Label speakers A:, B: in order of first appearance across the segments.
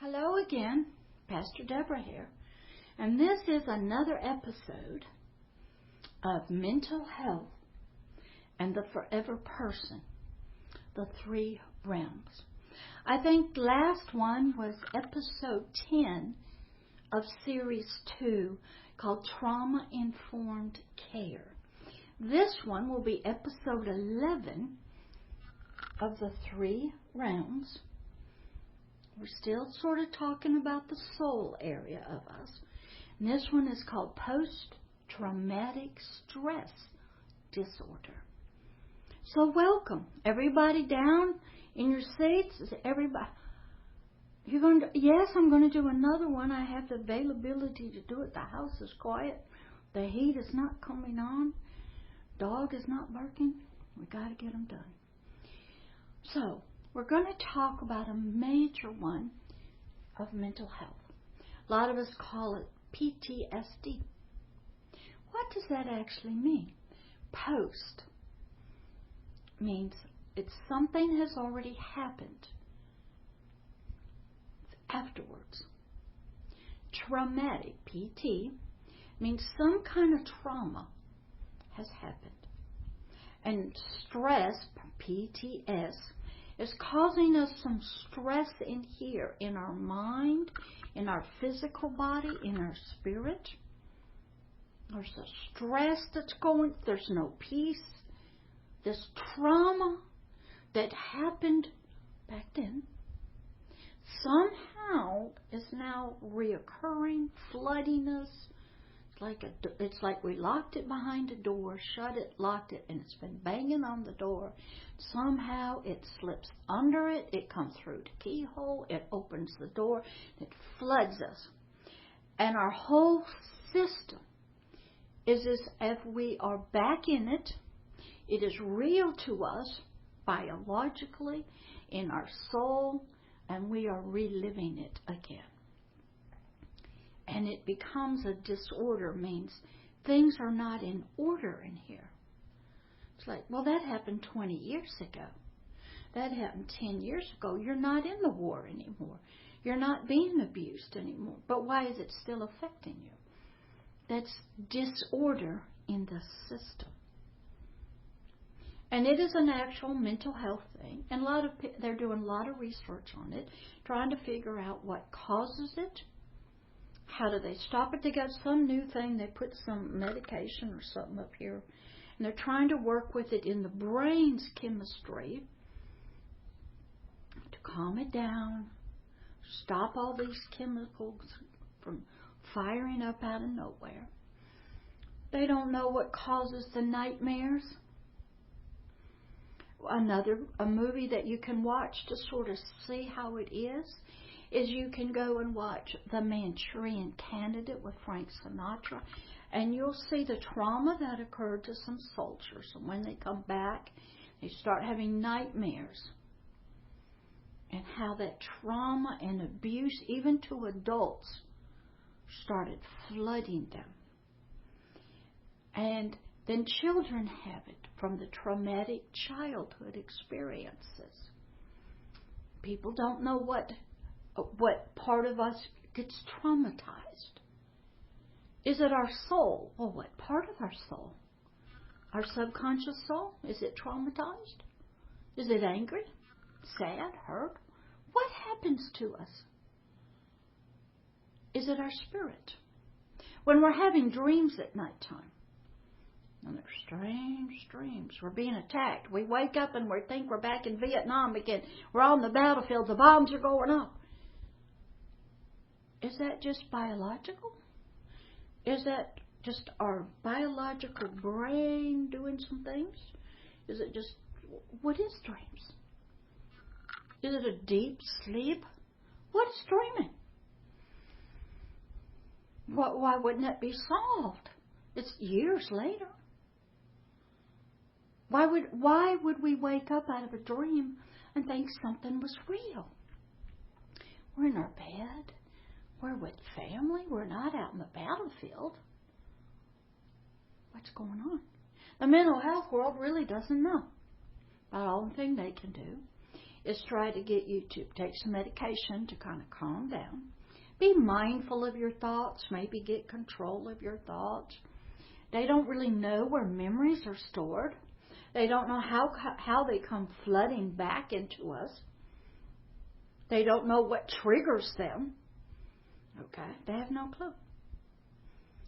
A: Hello again, Pastor Deborah here, and this is another episode of Mental Health and the Forever Person, the three realms. I think last one was episode 10 of series 2 called Trauma Informed Care. This one will be episode 11 of the three realms. We're still sort of talking about the soul area of us. And this one is called post-traumatic stress disorder. So welcome. Everybody down in your seats? Is everybody? You're going to? Yes, I'm going to do another one. I have the availability to do it. The house is quiet. The heat is not coming on. Dog is not barking. We got to get them done. So, we're going to talk about a major one of mental health. A lot of us call it PTSD. What does that actually mean? Post means it's something has already happened. It's afterwards. Traumatic, PT, means some kind of trauma has happened. And stress, PTS, is causing us some stress in here, in our mind, in our physical body, in our spirit. There's a stress that's going, there's no peace. This trauma that happened back then somehow is now reoccurring, flooding us. It's like we locked it behind a door, shut it, locked it, and it's been banging on the door. Somehow it slips under it, it comes through the keyhole, it opens the door, it floods us. And our whole system is as if we are back in it. It is real to us biologically, in our soul, and we are reliving it again. And it becomes a disorder, means things are not in order in here. It's like, well, that happened 20 years ago. That happened 10 years ago. You're not in the war anymore. You're not being abused anymore. But why is it still affecting you? That's disorder in the system. And it is an actual mental health thing. And they're doing a lot of research on it, trying to figure out what causes it. How do they stop it? They got some new thing. They put some medication or something up here. And they're trying to work with it in the brain's chemistry to calm it down, stop all these chemicals from firing up out of nowhere. They don't know what causes the nightmares. A movie that you can watch to sort of see how it is you can go and watch The Manchurian Candidate with Frank Sinatra, and you'll see the trauma that occurred to some soldiers. And when they come back, they start having nightmares. And how that trauma and abuse, even to adults, started flooding them. And then children have it from the traumatic childhood experiences. People don't know what part of us gets traumatized. Is it our soul? Well, what part of our soul? Our subconscious soul? Is it traumatized? Is it angry? Sad? Hurt? What happens to us? Is it our spirit? When we're having dreams at nighttime, and they're strange dreams, we're being attacked. We wake up and we think we're back in Vietnam again. We're on the battlefield. The bombs are going up. Is that just biological? Is that just our biological brain doing some things? Is it just, what is dreams? Is it a deep sleep? What is dreaming? Why wouldn't it be solved? It's years later. Why would we wake up out of a dream and think something was real? We're in our bed. We're with family. We're not out in the battlefield. What's going on? The mental health world really doesn't know. About all the thing they can do is try to get you to take some medication to kind of calm down. Be mindful of your thoughts, maybe get control of your thoughts. They don't really know where memories are stored. They don't know how they come flooding back into us. They don't know what triggers them. Okay? They have no clue.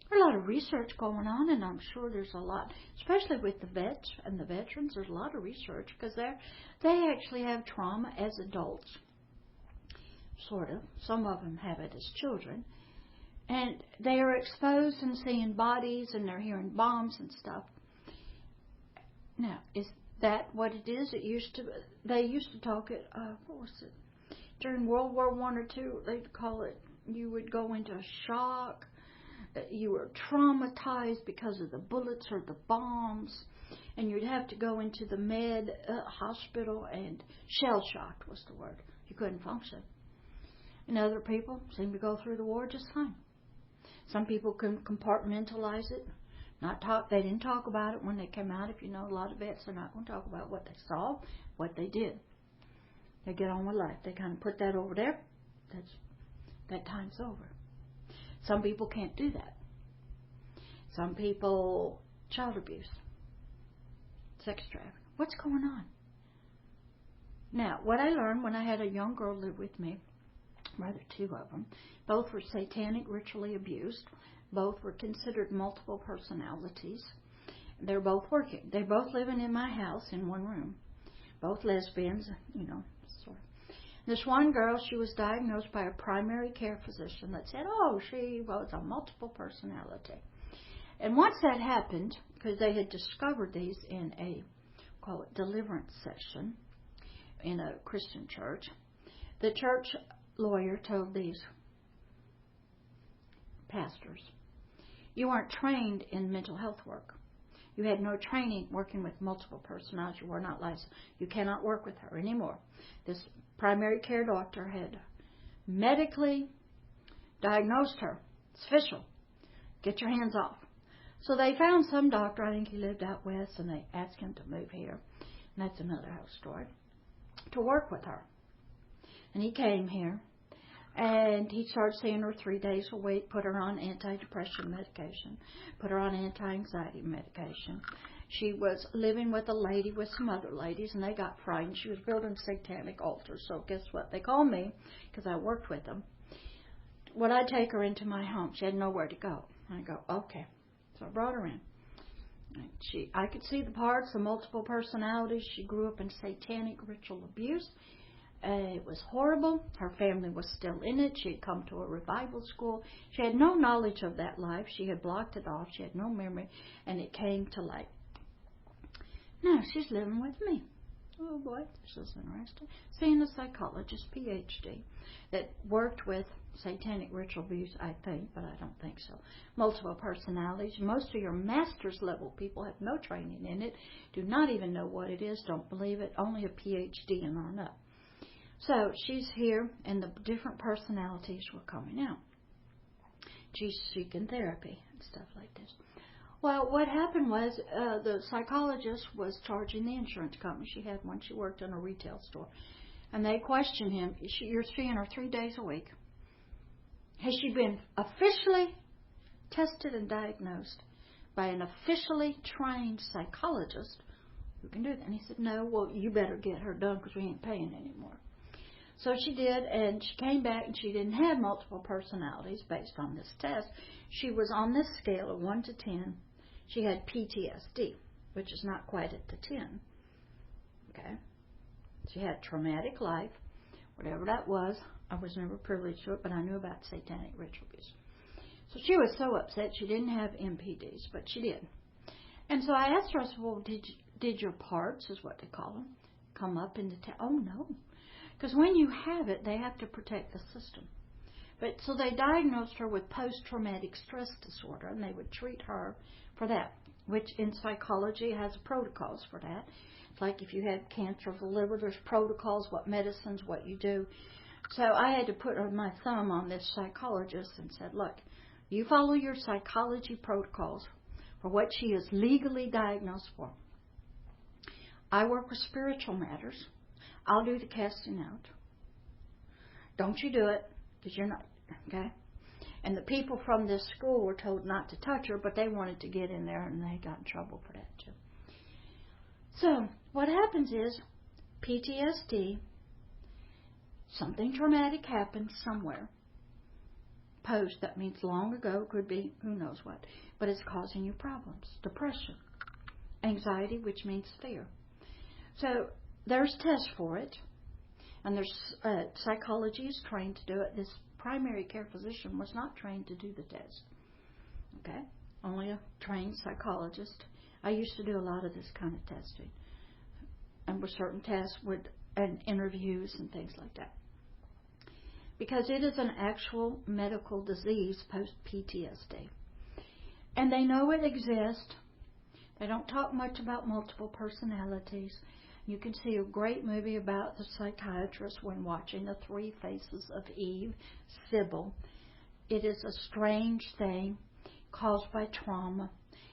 A: There's a lot of research going on, and I'm sure there's a lot, especially with the vets and the veterans, there's a lot of research because they actually have trauma as adults. Sort of. Some of them have it as children. And they are exposed and seeing bodies, and they're hearing bombs and stuff. Now, is that what it is? They used to talk it, what was it? During World War I or II, they'd call it, you would go into shock. You were traumatized because of the bullets or the bombs. And you'd have to go into the med hospital, and shell-shocked was the word. You couldn't function. And other people seem to go through the war just fine. Some people can compartmentalize it. They didn't talk about it when they came out. If you know a lot of vets, they're not going to talk about what they saw, what they did. They get on with life. They kind of put that over there. That time's over. Some people can't do that. Some people, child abuse, sex trafficking. What's going on? Now, what I learned when I had a young girl live with me, rather two of them, both were satanic ritually abused. Both were considered multiple personalities. They're both working. They're both living in my house in one room. Both lesbians, sort of. This one girl, she was diagnosed by a primary care physician that said, she was a multiple personality. And once that happened, because they had discovered these in a, call it deliverance session in a Christian church, the church lawyer told these pastors, you weren't trained in mental health work. You had no training working with multiple personalities. You were not licensed. You cannot work with her anymore. This primary care doctor had medically diagnosed her. It's official. Get your hands off. So they found some doctor, I think he lived out west, and they asked him to move here. And that's another whole story. To work with her. And he came here. And he started seeing her 3 days a week, put her on antidepressant medication, put her on anti-anxiety medication. She was living with a lady with some other ladies, and they got frightened. She was building satanic altars. So guess what? They called me, because I worked with them. Would I take her into my home? She had nowhere to go. I go, okay. So I brought her in. And I could see the parts, the multiple personalities. She grew up in satanic ritual abuse. It was horrible. Her family was still in it. She had come to a revival school. She had no knowledge of that life. She had blocked it off. She had no memory, and it came to light. Now she's living with me. Oh boy, this is interesting. Seeing a psychologist, PhD, that worked with satanic ritual abuse, I think, but I don't think so. Multiple personalities. Most of your master's level people have no training in it, do not even know what it is, don't believe it, only a PhD and on up. So she's here, and the different personalities were coming out. She's seeking therapy and stuff like this. Well, what happened was the psychologist was charging the insurance company. She had one. She worked in a retail store. And they questioned him. You're seeing her 3 days a week. Has she been officially tested and diagnosed by an officially trained psychologist who can do that? And he said, no, well, you better get her done because we ain't paying anymore. So she did, and she came back, and she didn't have multiple personalities based on this test. She was on this scale of 1 to 10. She had PTSD, which is not quite at the 10. Okay? She had traumatic life, whatever that was. I was never privileged to it, but I knew about satanic ritual abuse. So she was so upset she didn't have MPDs, but she did. And so I asked her, I said, well, did your parts, is what they call them, come up in the test? Oh, no. Because when you have it, they have to protect the system. But so they diagnosed her with post-traumatic stress disorder, and they would treat her for that, which in psychology has protocols for that. It's like if you have cancer of the liver, there's protocols, what medicines, what you do. So I had to put my thumb on this psychologist and said, look, you follow your psychology protocols for what she is legally diagnosed for. I work with spiritual matters. I'll do the casting out. Don't you do it, because you're not, okay? And the people from this school were told not to touch her, but they wanted to get in there, and they got in trouble for that too. So what happens is PTSD, something traumatic happened somewhere. Post, that means long ago, could be who knows what, but it's causing you problems. Depression, anxiety, which means fear. So there's tests for it, and there's psychology is trained to do it. This primary care physician was not trained to do the test. Okay, only a trained psychologist. I used to do a lot of this kind of testing, and with certain tests and interviews and things like that, because it is an actual medical disease, post-PTSD. And they know it exists. They don't talk much about multiple personalities. You can see a great movie about the psychiatrist when watching The Three Faces of Eve, Sybil. It is a strange thing caused by trauma.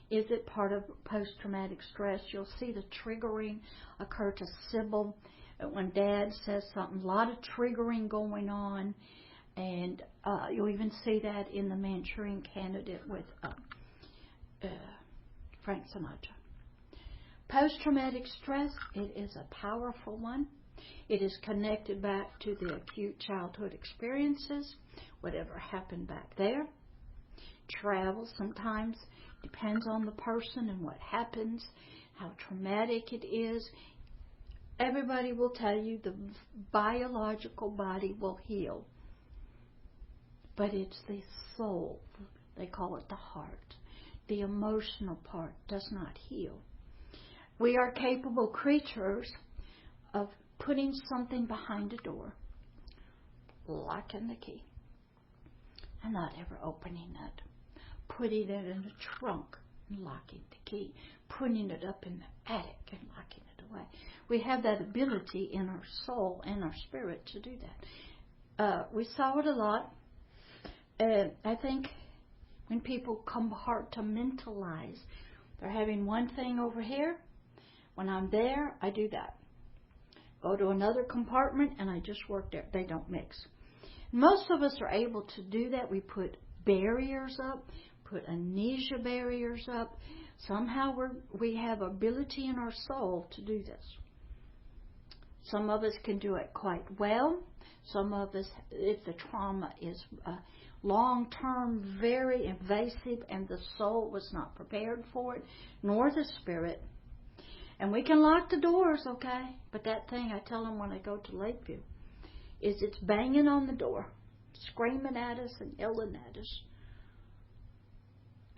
A: Is it part of post-traumatic stress? You'll see the triggering occur to Sybil when Dad says something. A lot of triggering going on. And you'll even see that in The Manchurian Candidate with Frank Sinatra. Post-traumatic stress, it is a powerful one. It is connected back to the acute childhood experiences, whatever happened back there. Travel sometimes depends on the person and what happens, how traumatic it is. Everybody will tell you the biological body will heal, but it's the soul, they call it the heart. The emotional part does not heal. We are capable creatures of putting something behind a door, locking the key, and not ever opening it. Putting it in the trunk and locking the key. Putting it up in the attic and locking it away. We have that ability in our soul and our spirit to do that. We saw it a lot. I think when people compartmentalize, they're having one thing over here. When I'm there, I do that. Go to another compartment and I just work there. They don't mix. Most of us are able to do that. We put barriers up, put amnesia barriers up. Somehow we have ability in our soul to do this. Some of us can do it quite well. Some of us, if the trauma is long-term, very invasive, and the soul was not prepared for it, nor the spirit. And we can lock the doors, okay? But that thing I tell them when I go to Lakeview is it's banging on the door, screaming at us and yelling at us.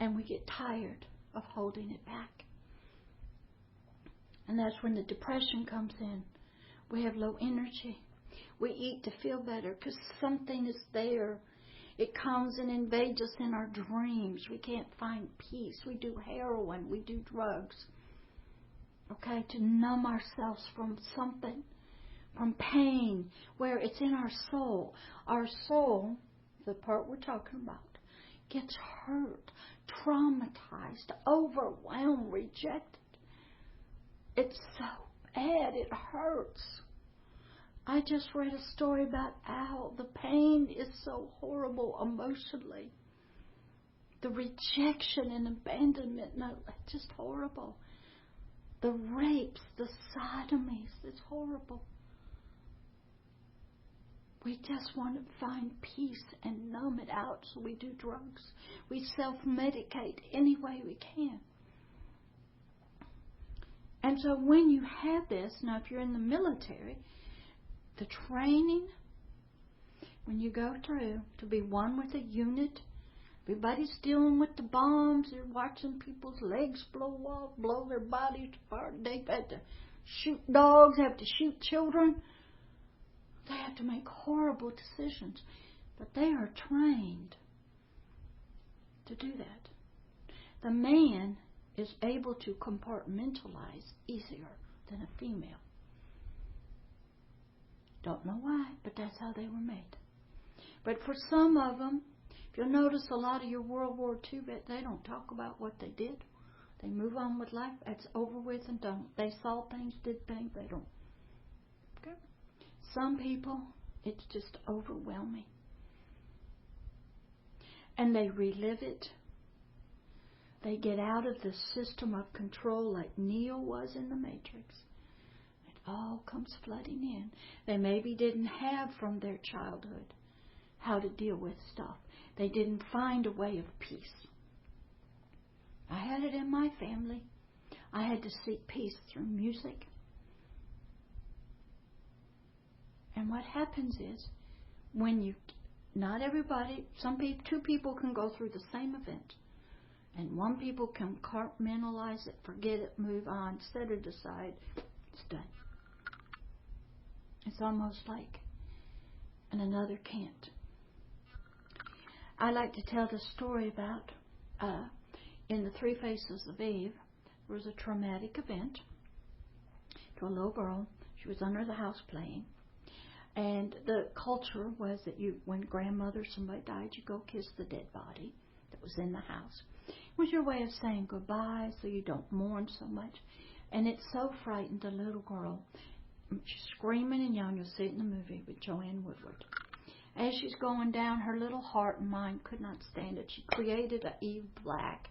A: And we get tired of holding it back. And that's when the depression comes in. We have low energy. We eat to feel better because something is there. It comes and invades us in our dreams. We can't find peace. We do heroin. We do drugs. Okay, to numb ourselves from something, from pain, where it's in our soul. Our soul, the part we're talking about, gets hurt, traumatized, overwhelmed, rejected. It's so bad, it hurts. I just read a story about Al. The pain is so horrible emotionally. The rejection and abandonment, no, it's just horrible. The rapes, the sodomies, it's horrible. We just want to find peace and numb it out, so we do drugs. We self-medicate any way we can. And so when you have this, now if you're in the military, the training, when you go through to be one with a unit, everybody's dealing with the bombs. They're watching people's legs blow off, blow their bodies apart. They've had to shoot dogs, have to shoot children. They have to make horrible decisions. But they are trained to do that. The man is able to compartmentalize easier than a female. Don't know why, but that's how they were made. But for some of them, if you'll notice a lot of your World War II vets, they don't talk about what they did. They move on with life. That's over with and done. They saw things, did things. They don't. Okay? some people, it's just overwhelming. And they relive it. They get out of the system of control like Neo was in the Matrix. It all comes flooding in. They maybe didn't have from their childhood how to deal with stuff. They didn't find a way of peace. I had it in my family. I had to seek peace through music. And what happens is, when you, not everybody, two people can go through the same event. And one people can compartmentalize it, forget it, move on, set it aside. It's done. It's almost like, and another can't. I like to tell the story about, in the Three Faces of Eve, there was a traumatic event to a little girl. She was under the house playing. And the culture was that when grandmother, somebody died, you go kiss the dead body that was in the house. It was your way of saying goodbye so you don't mourn so much. And it so frightened the little girl. She's screaming and yelling. You'll see it in the movie with Joanne Woodward. As she's going down, her little heart and mind could not stand it. She created an Eve Black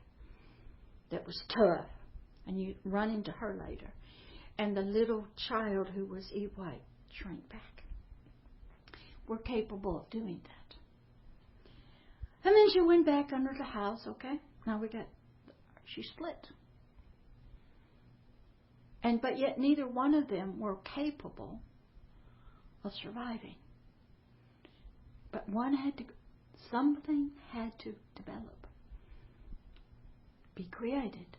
A: that was tough. And you run into her later. And the little child who was Eve White shrank back. We're capable of doing that. And then she went back under the house, okay? Now she split. But yet neither one of them were capable of surviving. But something had to develop, be created.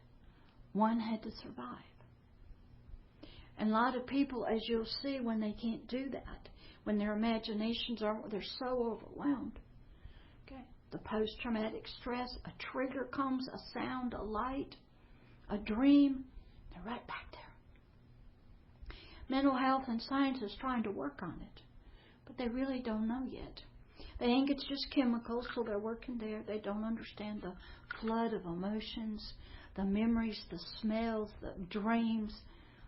A: One had to survive. And a lot of people, as you'll see, when they can't do that, when their imaginations they're so overwhelmed. Okay, the post-traumatic stress, a trigger comes, a sound, a light, a dream, they're right back there. Mental health and science is trying to work on it, but they really don't know yet. They think it's just chemicals, so they're working there. They don't understand the flood of emotions, the memories, the smells, the dreams.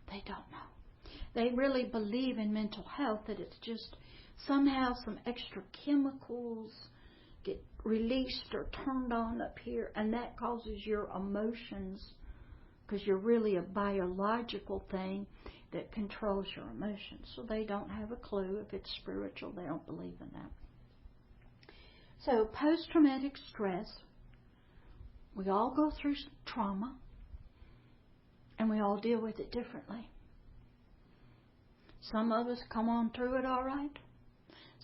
A: They don't know. They really believe in mental health, that it's just somehow some extra chemicals get released or turned on up here, and that causes your emotions, because you're really a biological thing that controls your emotions. So they don't have a clue. If it's spiritual, they don't believe in that. So post-traumatic stress, we all go through trauma, and we all deal with it differently. Some of us come on through it all right.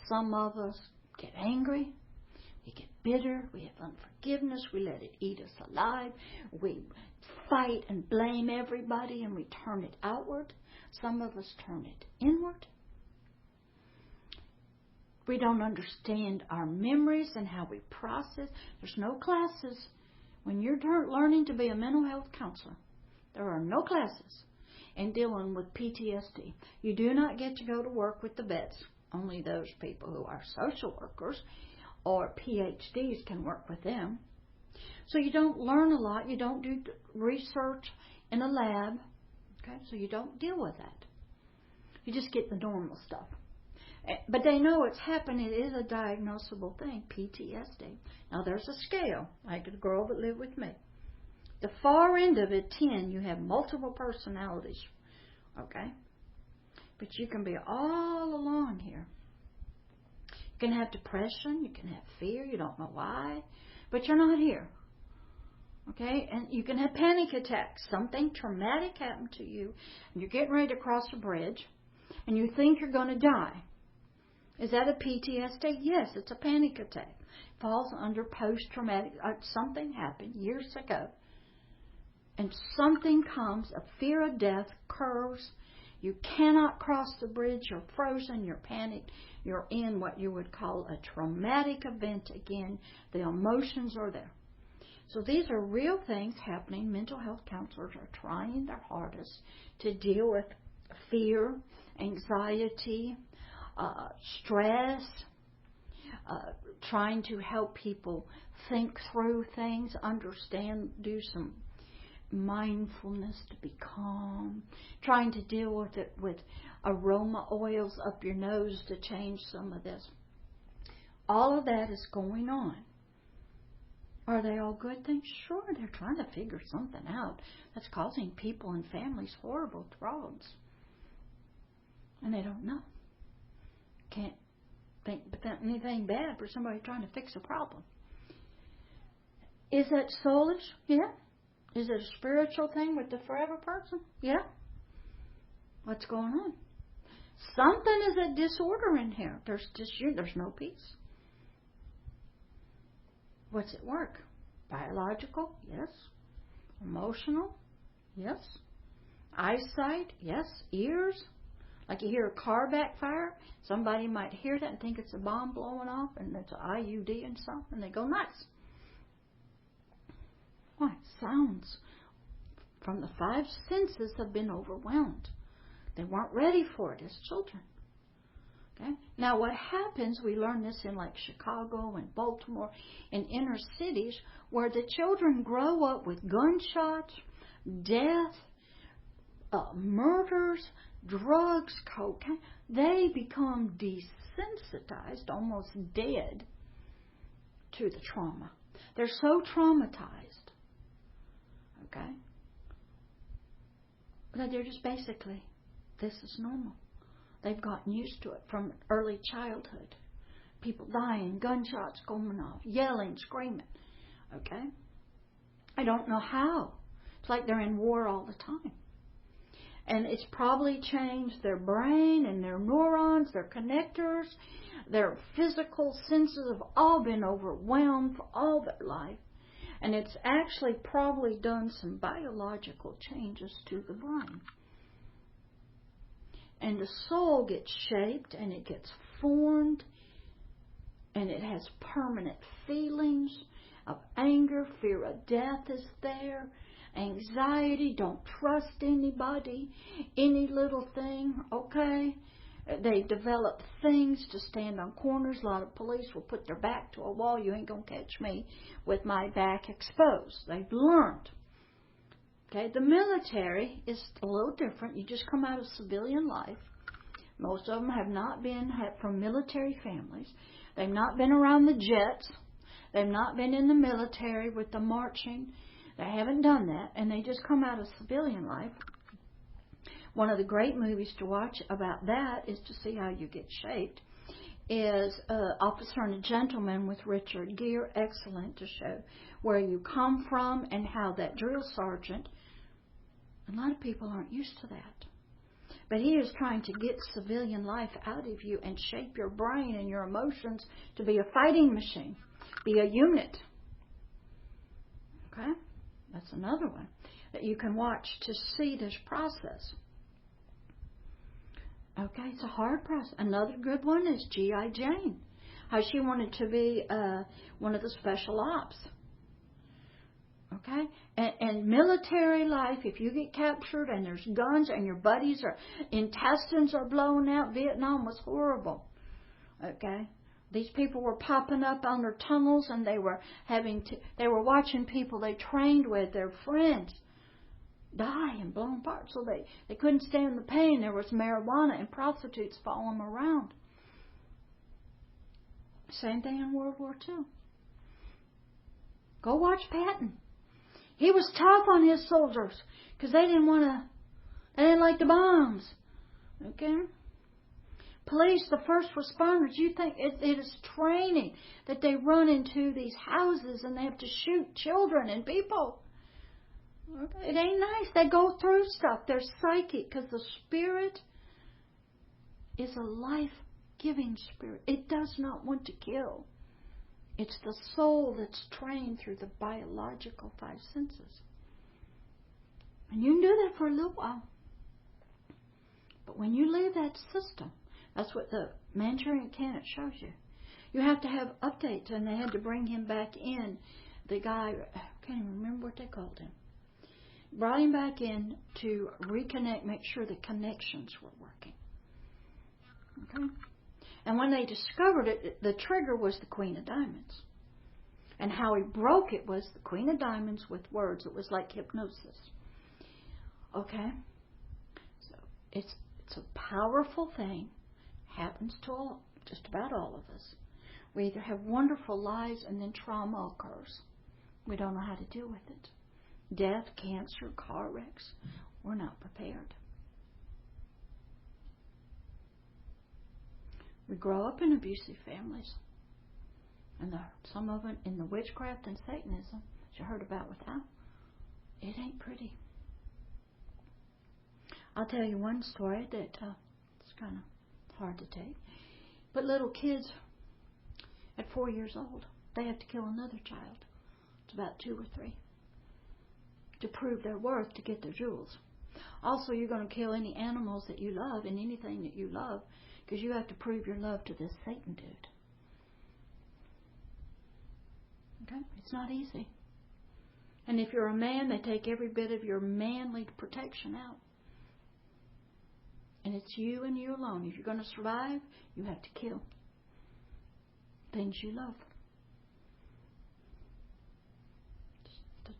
A: Some of us get angry. We get bitter. We have unforgiveness. We let it eat us alive. We fight and blame everybody, and we turn it outward. Some of us turn it inward. We don't understand our memories and how we process. There's no classes. When you're learning to be a mental health counselor, there are no classes in dealing with PTSD. You do not get to go to work with the vets. Only those people who are social workers or PhDs can work with them. So you don't learn a lot. You don't do research in a lab. Okay, so you don't deal with that. You just get the normal stuff. But they know it's happening. It is a diagnosable thing, PTSD. Now there's a scale, like the girl that lived with me. The far end of it, 10, you have multiple personalities. Okay? But you can be all along here. You can have depression. You can have fear. You don't know why. But you're not here. Okay? And you can have panic attacks. Something traumatic happened to you. And you're getting ready to cross a bridge. And you think you're going to die. Is that a PTSD? Yes, it's a panic attack. Falls under post-traumatic. Something happened years ago. And something comes, a fear of death, curves. You cannot cross the bridge. You're frozen. You're panicked. You're in what you would call a traumatic event again. The emotions are there. So these are real things happening. Mental health counselors are trying their hardest to deal with fear, anxiety, stress, trying to help people think through things, understand, do some mindfulness, to be calm, trying to deal with it with aroma oils up your nose to change some of this. All of that is going on. Are they all good things? Sure, they're trying to figure something out that's causing people and families horrible problems. And they don't know. Can't think about anything bad for somebody trying to fix a problem. Is that soulish? Yeah. Is it a spiritual thing with the forever person? Yeah. What's going on? Something is a disorder in here. There's no peace. What's at work? Biological? Yes. Emotional? Yes. Eyesight? Yes. Ears? Like you hear a car backfire, somebody might hear that and think it's a bomb blowing off and it's an IUD and something, and they go nuts. Why? Sounds from the five senses have been overwhelmed. They weren't ready for it as children. Okay? Now what happens, we learn this in like Chicago and Baltimore, in inner cities, where the children grow up with gunshots, death, murders, drugs, cocaine. They become desensitized, almost dead to the trauma. They're so traumatized. Okay? That they're just basically, this is normal. They've gotten used to it from early childhood. People dying, gunshots going off, yelling, screaming. Okay? I don't know how. It's like they're in war all the time. And it's probably changed their brain and their neurons, their connectors, their physical senses have all been overwhelmed for all their life. And it's actually probably done some biological changes to the brain. And the soul gets shaped and it gets formed and it has permanent feelings of anger, fear of death is there, anxiety, don't trust anybody, any little thing, okay? They develop things to stand on corners. A lot of police will put their back to a wall. You ain't going to catch me with my back exposed. They've learned. Okay, the military is a little different. You just come out of civilian life. Most of them have not been from military families. They've not been around the jets. They've not been in the military with the marching. They haven't done that, and they just come out of civilian life. One of the great movies to watch about that is to see how you get shaped. Is Officer and a Gentleman with Richard Gere. Excellent to show where you come from and how that drill sergeant. A lot of people aren't used to that. But he is trying to get civilian life out of you and shape your brain and your emotions to be a fighting machine. Be a unit. Okay? That's another one that you can watch to see this process. Okay, it's a hard process. Another good one is G.I. Jane. How she wanted to be one of the special ops. Okay? And military life, if you get captured and there's guns and your buddies are intestines are blown out, Vietnam was horrible. Okay? These people were popping up on their tunnels and they were watching people they trained with, their friends, die and blown apart. So they couldn't stand the pain. There was marijuana and prostitutes following them around. Same thing in World War II. Go watch Patton. He was tough on his soldiers because they didn't like the bombs. Okay? Police, the first responders, you think it is training that they run into these houses and they have to shoot children and people. Okay? It ain't nice. They go through stuff. They're psychic because the spirit is a life-giving spirit. It does not want to kill. It's the soul that's trained through the biological five senses. And you can do that for a little while. But when you leave that system, that's what the Manchurian Candidate shows you. You have to have updates, and they had to bring him back in. The guy, I can't even remember what they called him. Brought him back in to reconnect, make sure the connections were working. Okay? And when they discovered it, the trigger was the Queen of Diamonds. And how he broke it was the Queen of Diamonds with words. It was like hypnosis. Okay? So it's a powerful thing. Happens to just about all of us. We either have wonderful lives and then trauma occurs. We don't know how to deal with it. Death, cancer, car wrecks. We're not prepared. We grow up in abusive families. And some of it in the witchcraft and Satanism, as you heard about with that, it ain't pretty. I'll tell you one story that it's kind of hard to take. But little kids at 4 years old, they have to kill another child. It's about 2 or 3. To prove their worth, to get their jewels. Also, you're going to kill any animals that you love and anything that you love because you have to prove your love to this Satan dude. Okay? It's not easy. And if you're a man, they take every bit of your manly protection out. And it's you and you alone. If you're going to survive, you have to kill things you love.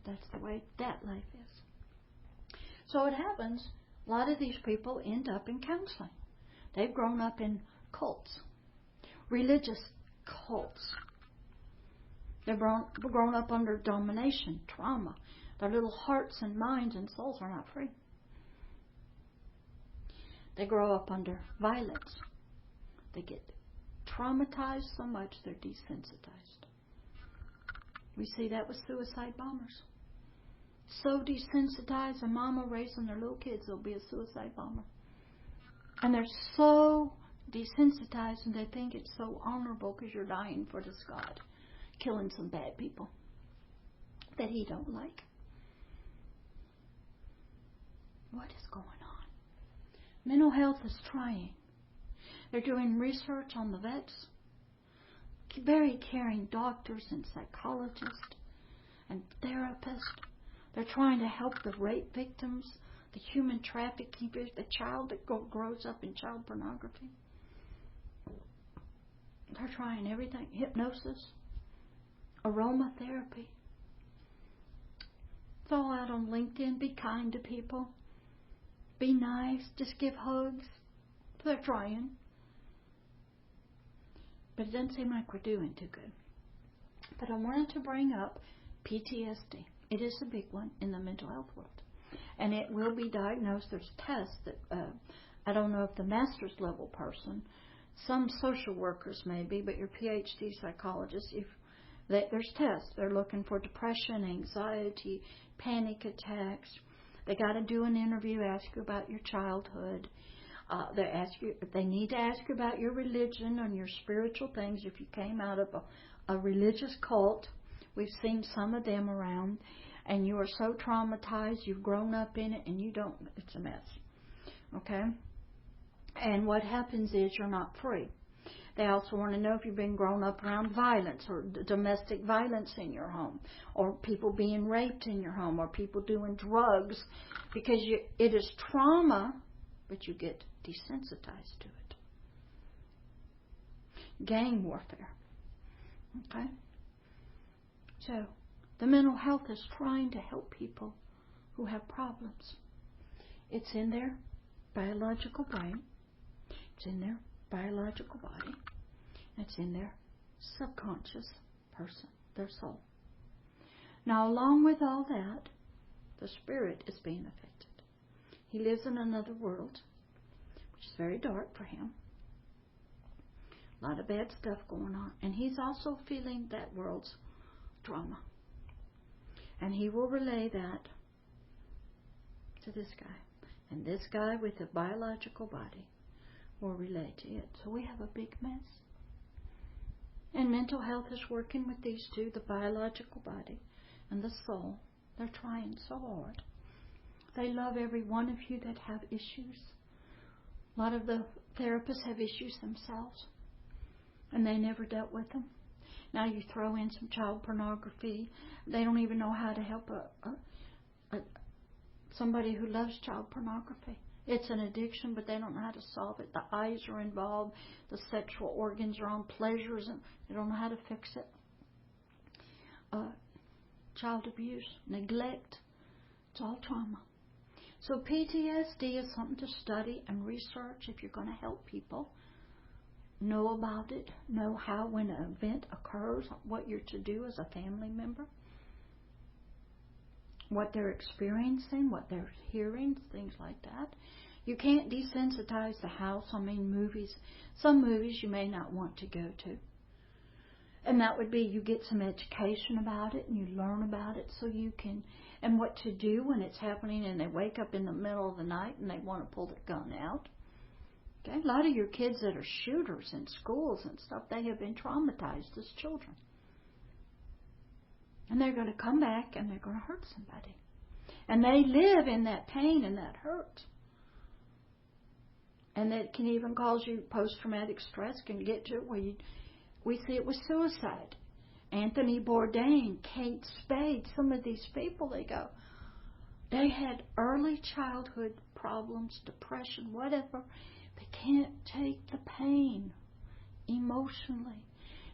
A: That's the way that life is. So it happens, a lot of these people end up in counseling. They've grown up in cults, religious cults. They've grown up under domination, trauma. Their little hearts and minds and souls are not free. They grow up under violence. They get traumatized so much they're desensitized. We see that with suicide bombers. So desensitized, a mama raising their little kids will be a suicide bomber. And they're so desensitized and they think it's so honorable because you're dying for this God, killing some bad people that he don't like. What is going on? Mental health is trying. They're doing research on the vets, very caring doctors and psychologists and therapists. They're trying to help the rape victims, the human trafficking, the child that grows up in child pornography. They're trying everything. Hypnosis, aromatherapy. It's all out on LinkedIn. Be kind to people. Be nice. Just give hugs. They're trying. But it doesn't seem like we're doing too good. But I wanted to bring up PTSD. It is a big one in the mental health world. And it will be diagnosed. There's tests that, I don't know if the master's level person, some social workers maybe, but your PhD psychologists, there's tests. They're looking for depression, anxiety, panic attacks. They got to do an interview, ask you about your childhood. They need to ask you about your religion and your spiritual things. If you came out of a religious cult, we've seen some of them around, and you are so traumatized, you've grown up in it, and you don't, it's a mess. Okay? And what happens is you're not free. They also want to know if you've been grown up around violence or domestic violence in your home, or people being raped in your home, or people doing drugs, because it is trauma, but you get desensitized to it. Gang warfare. Okay? So, the mental health is trying to help people who have problems. It's in their biological brain. It's in their biological body. It's in their subconscious person, their soul. Now, along with all that, the spirit is being affected. He lives in another world, which is very dark for him. A lot of bad stuff going on. And he's also feeling that world's drama. And he will relay that to this guy. And this guy with a biological body will relay to it. So we have a big mess. And mental health is working with these two, the biological body and the soul. They're trying so hard. They love every one of you that have issues. A lot of the therapists have issues themselves, and they never dealt with them. Now you throw in some child pornography. They don't even know how to help somebody who loves child pornography. It's an addiction, but they don't know how to solve it. The eyes are involved. The sexual organs are on pleasures, and they don't know how to fix it. child abuse, neglect. It's all trauma. So PTSD is something to study and research if you're going to help people. Know about it. Know how, when an event occurs, what you're to do as a family member. What they're experiencing, what they're hearing, things like that. You can't desensitize the house. I mean, movies. Some movies you may not want to go to. And that would be you get some education about it and you learn about it so you can, and what to do when it's happening and they wake up in the middle of the night and they want to pull their gun out. Okay? A lot of your kids that are shooters in schools and stuff, they have been traumatized as children. And they're going to come back and they're going to hurt somebody. And they live in that pain and that hurt. And it can even cause you post-traumatic stress, can get to it where we see it with suicide. Anthony Bourdain, Kate Spade, some of these people, they had early childhood problems, depression, whatever. They can't take the pain emotionally.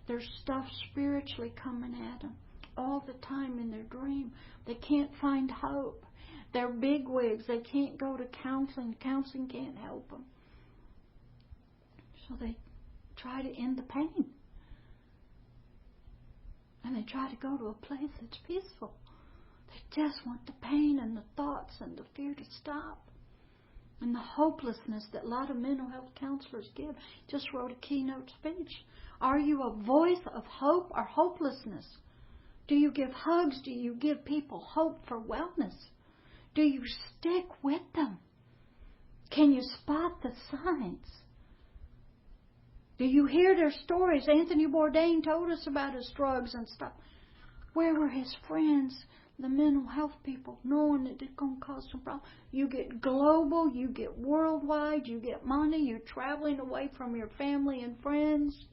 A: There's stuff spiritually coming at them all the time in their dream. They can't find hope. They're bigwigs. They can't go to counseling. Counseling can't help them. So they try to end the pain. And they try to go to a place that's peaceful. They just want the pain and the thoughts and the fear to stop. And the hopelessness that a lot of mental health counselors give. Just wrote a keynote speech. Are you a voice of hope or hopelessness? Do you give hugs? Do you give people hope for wellness? Do you stick with them? Can you spot the signs? Do you hear their stories? Anthony Bourdain told us about his drugs and stuff. Where were his friends, the mental health people, knowing that it's going to cause some problems? You get global, you get worldwide, you get money, you're traveling away from your family and friends.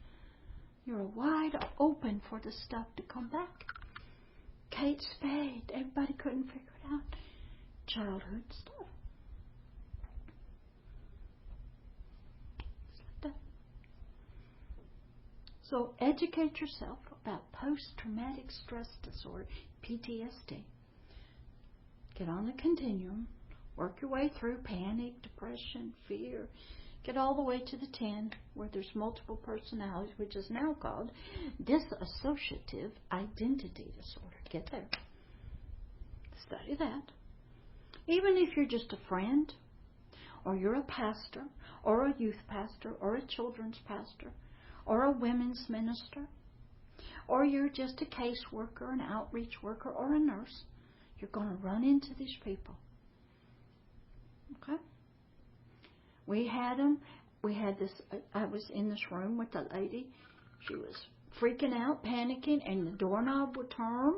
A: You're wide open for the stuff to come back. Kate Spade, everybody couldn't figure it out. Childhood stuff. So educate yourself about post-traumatic stress disorder, PTSD. Get on the continuum. Work your way through panic, depression, fear. Get all the way to the 10, where there's multiple personalities, which is now called dissociative identity disorder. Get there. Study that. Even if you're just a friend, or you're a pastor, or a youth pastor, or a children's pastor, or a women's minister, or you're just a caseworker, an outreach worker, or a nurse, you're going to run into these people. Okay? We had them. We had this. I was in this room with a lady. She was freaking out, panicking, and the doorknob would turn.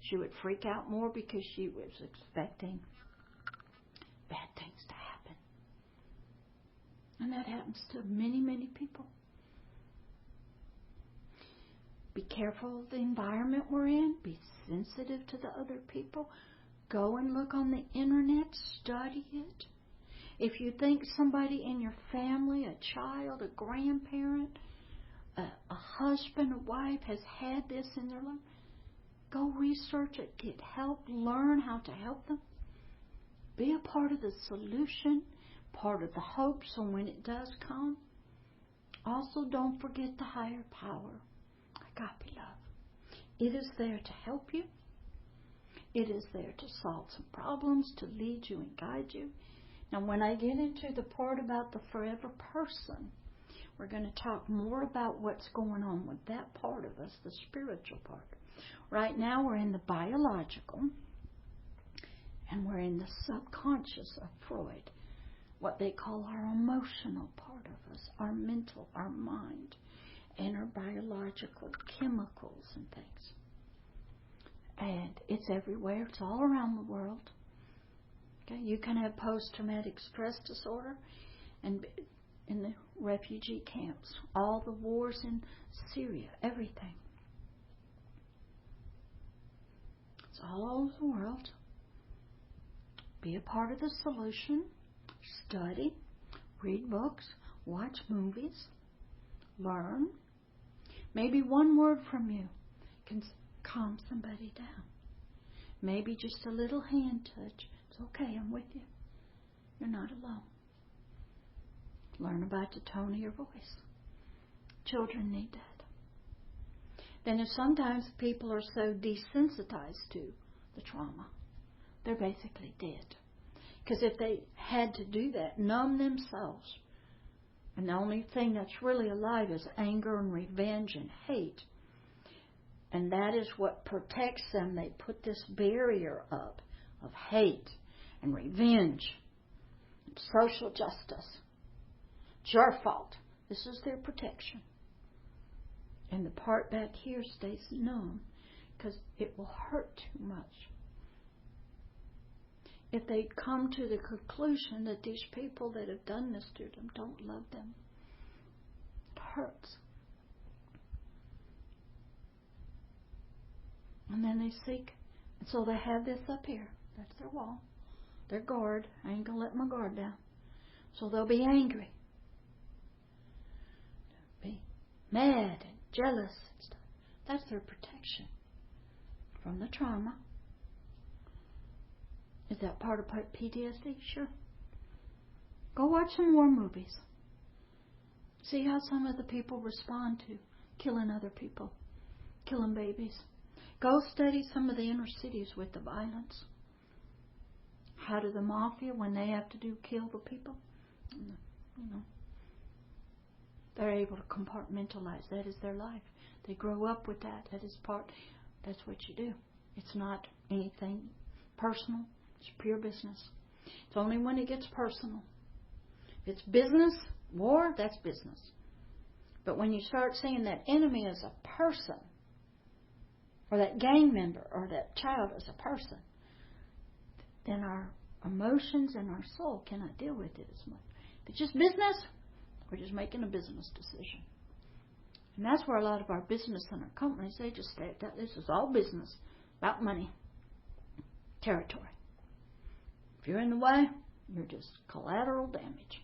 A: She would freak out more because she was expecting bad things to happen. And that happens to many, many people. Be careful of the environment we're in. Be sensitive to the other people. Go and look on the internet. Study it. If you think somebody in your family, a child, a grandparent, a husband, a wife has had this in their life, go research it. Get help. Learn how to help them. Be a part of the solution, part of the hope, so when it does come. Also, don't forget the higher power. Agape love. It is there to help you. It is there to solve some problems, to lead you and guide you. Now, when I get into the part about the forever person, we're going to talk more about what's going on with that part of us, the spiritual part. Right now, we're in the biological, and we're in the subconscious of Freud, what they call our emotional part of us, our mental, our mind, and our biological chemicals and things. And it's everywhere. It's all around the world. Okay, you can have post-traumatic stress disorder and in the refugee camps, all the wars in Syria, everything. It's all over the world. Be a part of the solution. Study, read books, watch movies, learn. Maybe one word from you can calm somebody down. Maybe just a little hand touch. It's okay, I'm with you. You're not alone. Learn about the tone of your voice. Children need that. Then if sometimes people are so desensitized to the trauma, they're basically dead. Because if they had to do that, numb themselves, and the only thing that's really alive is anger and revenge and hate, and that is what protects them. They put this barrier up of hate and revenge and social justice. It's your fault. This is their protection. And the part back here stays numb because it will hurt too much. If they come to the conclusion that these people that have done this to them don't love them, it hurts. And then they seek. And so they have this up here. That's their wall. Their guard. I ain't going to let my guard down. So they'll be angry. They'll be mad and jealous and stuff. That's their protection from the trauma. Is that part of PTSD? Sure. Go watch some war movies. See how some of the people respond to killing other people, killing babies. Go study some of the inner cities with the violence. How do the mafia, when they have to kill the people, they're able to compartmentalize. That is their life. They grow up with that. That's what you do. It's not anything personal. It's pure business. It's only when it gets personal. If it's business, war, that's business. But when you start seeing that enemy as a person, or that gang member, or that child as a person, then our emotions and our soul cannot deal with it as much. If it's just business, we're just making a business decision. And that's where a lot of our business and our companies, they just say that this is all business, about money, territory. If you're in the way, you're just collateral damage.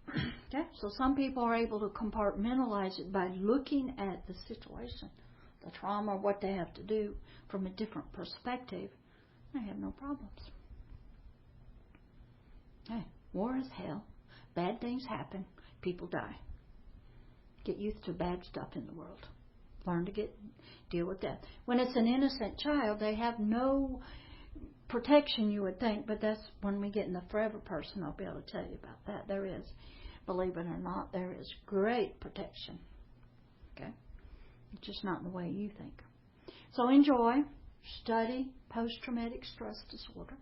A: Okay? So some people are able to compartmentalize it by looking at the situation, the trauma, what they have to do from a different perspective. They have no problems. Hey, war is hell. Bad things happen. People die. Get used to bad stuff in the world. Learn to deal with that. When it's an innocent child, they have no protection, you would think, but that's when we get in the forever person, I'll be able to tell you about that. There is, believe it or not, there is great protection. Okay? It's just not in the way you think. So enjoy, study post-traumatic stress disorder,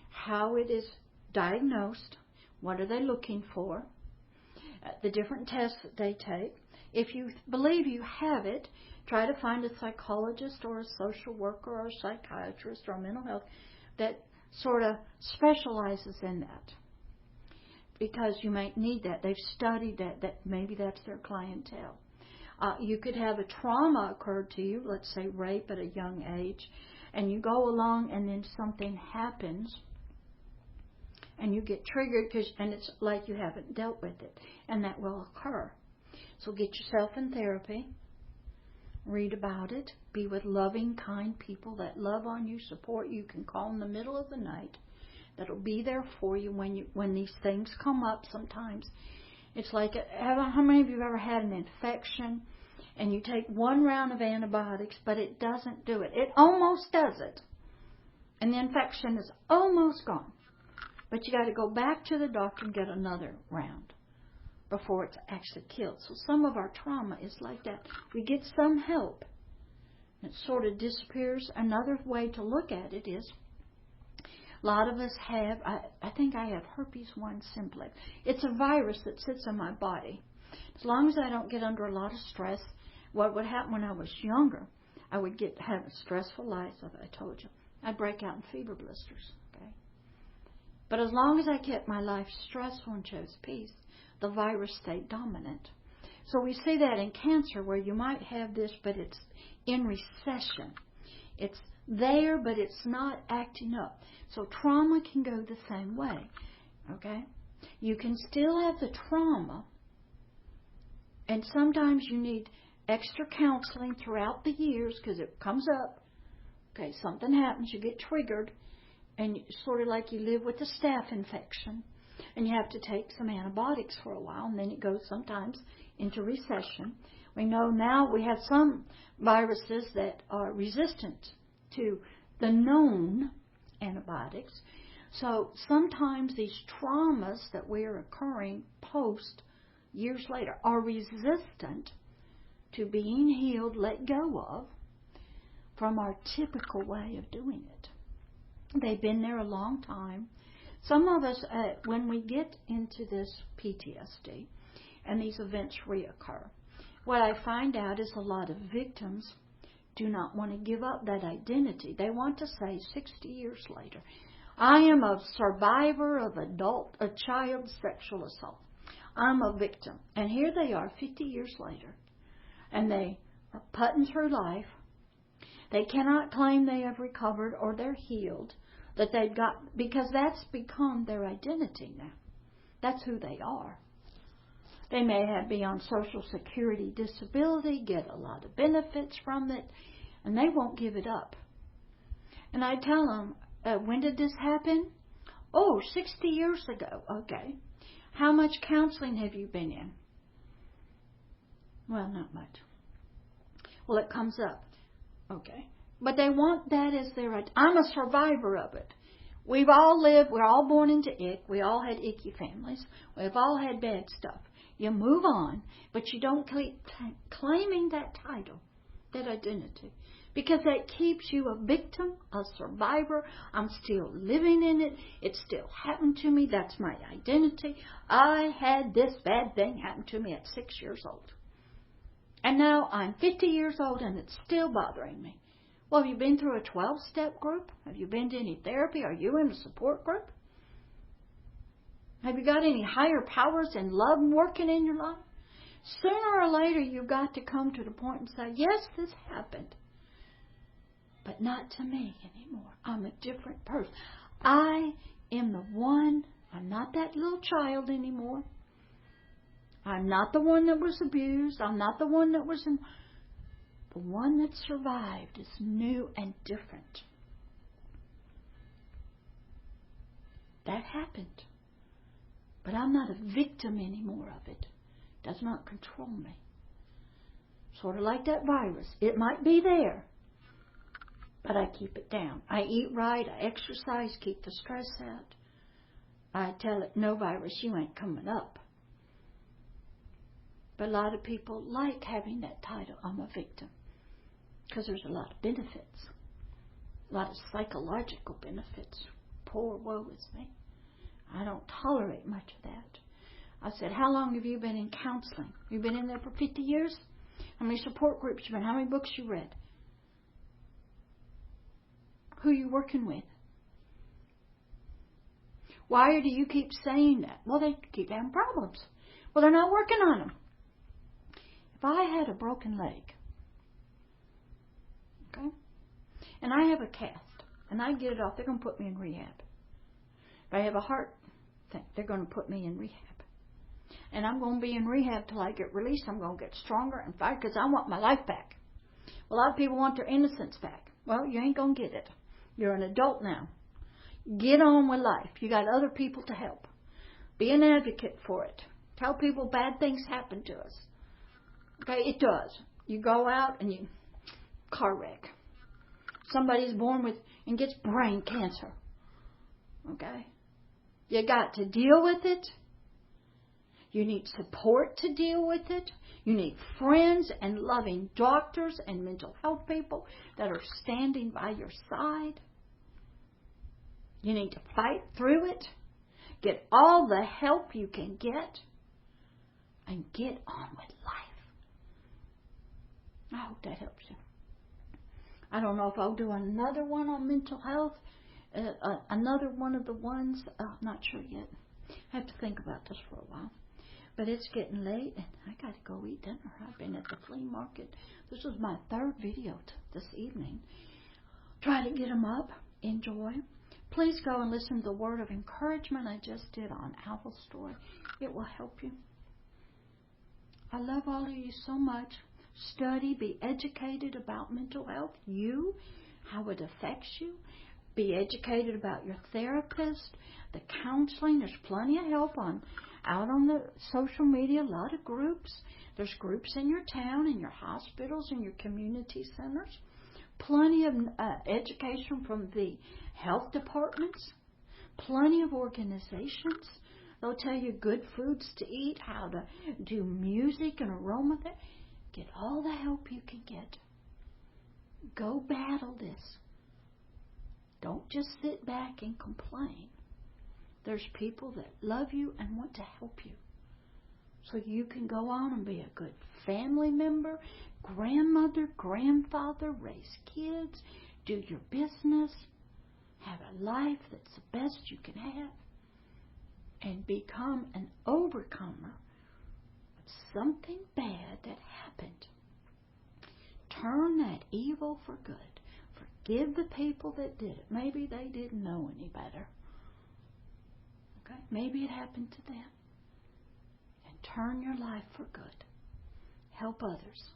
A: how it is diagnosed, what are they looking for, the different tests that they take. If you believe you have it, try to find a psychologist or a social worker or a psychiatrist or a mental health that sort of specializes in that. Because you might need that. They've studied that maybe that's their clientele. You could have a trauma occur to you, let's say rape at a young age, and you go along and then something happens and you get triggered and it's like you haven't dealt with it, and that will occur. So get yourself in therapy, read about it, be with loving, kind people that love on you, support you, can call in the middle of the night, that'll be there for you when these things come up sometimes. It's like, how many of you have ever had an infection and you take one round of antibiotics, but it doesn't do it? It almost does it. And the infection is almost gone. But you got to go back to the doctor and get another round before it's actually killed. So some of our trauma is like that. We get some help, and it sort of disappears. Another way to look at it is, a lot of us have, I think I have herpes 1 simplex. It's a virus that sits in my body. As long as I don't get under a lot of stress, what would happen when I was younger, I would have a stressful life, as I told you. I'd break out in fever blisters. Okay. But as long as I kept my life stressful and chose peace, the virus stayed dominant. So we see that in cancer where you might have this, but it's in recession. It's there, but it's not acting up. So trauma can go the same way. Okay? You can still have the trauma, and sometimes you need extra counseling throughout the years because it comes up. Okay, something happens, you get triggered, and sort of like you live with a staph infection, and you have to take some antibiotics for a while, and then it goes sometimes into recession. We know now we have some viruses that are resistant to the known antibiotics. So sometimes these traumas that we're occurring post years later are resistant to being healed, let go of, from our typical way of doing it. They've been there a long time. Some of us, when we get into this PTSD and these events reoccur, what I find out is a lot of victims do not want to give up that identity. They want to say 60 years later, I am a survivor of a child sexual assault. I'm a victim. And here they are 50 years later, and they are putting through life. They cannot claim they have recovered or they're healed, that they've got, because that's become their identity now. That's who they are. They may be on Social Security disability, get a lot of benefits from it, and they won't give it up. And I tell them, when did this happen? 60 years ago. Okay. How much counseling have you been in? Well, not much. Well, it comes up. Okay. But they want that as their right. I'm a survivor of it. We've all lived, we're all born into ick. We all had icky families. We've all had bad stuff. You move on, but you don't keep claiming that title, that identity. Because that keeps you a victim, a survivor. I'm still living in it. It still happened to me. That's my identity. I had this bad thing happen to me at 6 years old. And now I'm 50 years old and it's still bothering me. Well, have you been through a 12-step group? Have you been to any therapy? Are you in a support group? Have you got any higher powers and love working in your life? Sooner or later, you've got to come to the point and say, yes, this happened. But not to me anymore. I'm a different person. I am the one. I'm not that little child anymore. I'm not the one that was abused. I'm not the one that was in... The one that survived is new and different. That happened. But I'm not a victim anymore of it. It does not control me. Sort of like that virus. It might be there, but I keep it down. I eat right. I exercise, keep the stress out. I tell it, no virus, you ain't coming up. But a lot of people like having that title, I'm a victim. Because there's a lot of benefits. A lot of psychological benefits. Poor woe is me. I don't tolerate much of that. I said, how long have you been in counseling? You've been in there for 50 years? How many support groups you've been? How many books you read? Who are you working with? Why do you keep saying that? Well, they keep having problems. Well, they're not working on them. If I had a broken leg, okay, and I have a cast, and I get it off, they're going to put me in rehab. If I have a heart thing, they're going to put me in rehab. And I'm going to be in rehab till I get released. I'm going to get stronger and fight because I want my life back. A lot of people want their innocence back. Well, you ain't going to get it. You're an adult now. Get on with life. You got other people to help. Be an advocate for it. Tell people bad things happen to us. Okay, it does. You go out and you car wreck. Somebody's born with and gets brain cancer. Okay? You got to deal with it. You need support to deal with it. You need friends and loving doctors and mental health people that are standing by your side. You need to fight through it. Get all the help you can get. And get on with life. I hope that helps you. I don't know if I'll do another one on mental health. Another one of the ones. I'm not sure yet. I have to think about this for a while. But it's getting late and I got to go eat dinner. I've been at the flea market. This was my third video this evening. Try to get them up. Enjoy. Please go and listen to the word of encouragement I just did on Owl's story. It will help you. I love all of you so much. Study, be educated about mental health, how it affects you. Be educated about your therapist, the counseling. There's plenty of help out on the social media, a lot of groups. There's groups in your town, in your hospitals, in your community centers. Plenty of education from the health departments. Plenty of organizations. They'll tell you good foods to eat, how to do music and aromatherapy. Get all the help you can get. Go battle this. Don't just sit back and complain. There's people that love you and want to help you. So you can go on and be a good family member, grandmother, grandfather, raise kids, do your business, have a life that's the best you can have, and become an overcomer of something bad that happened. Turn that evil for good. Forgive the people that did it. Maybe they didn't know any better. Okay? Maybe it happened to them. And turn your life for good. Help others.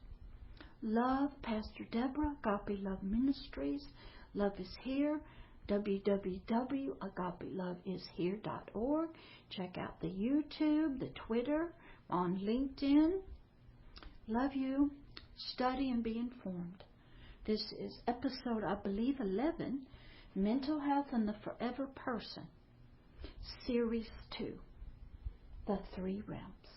A: Love Pastor Deborah, Agape Love Ministries. Love is here. www.agapeloveishere.org. Check out the YouTube, the Twitter, on LinkedIn. Love you. Study and be informed. This is episode, I believe, 11, Mental Health and the Forever Person, Series 2, The Three Realms.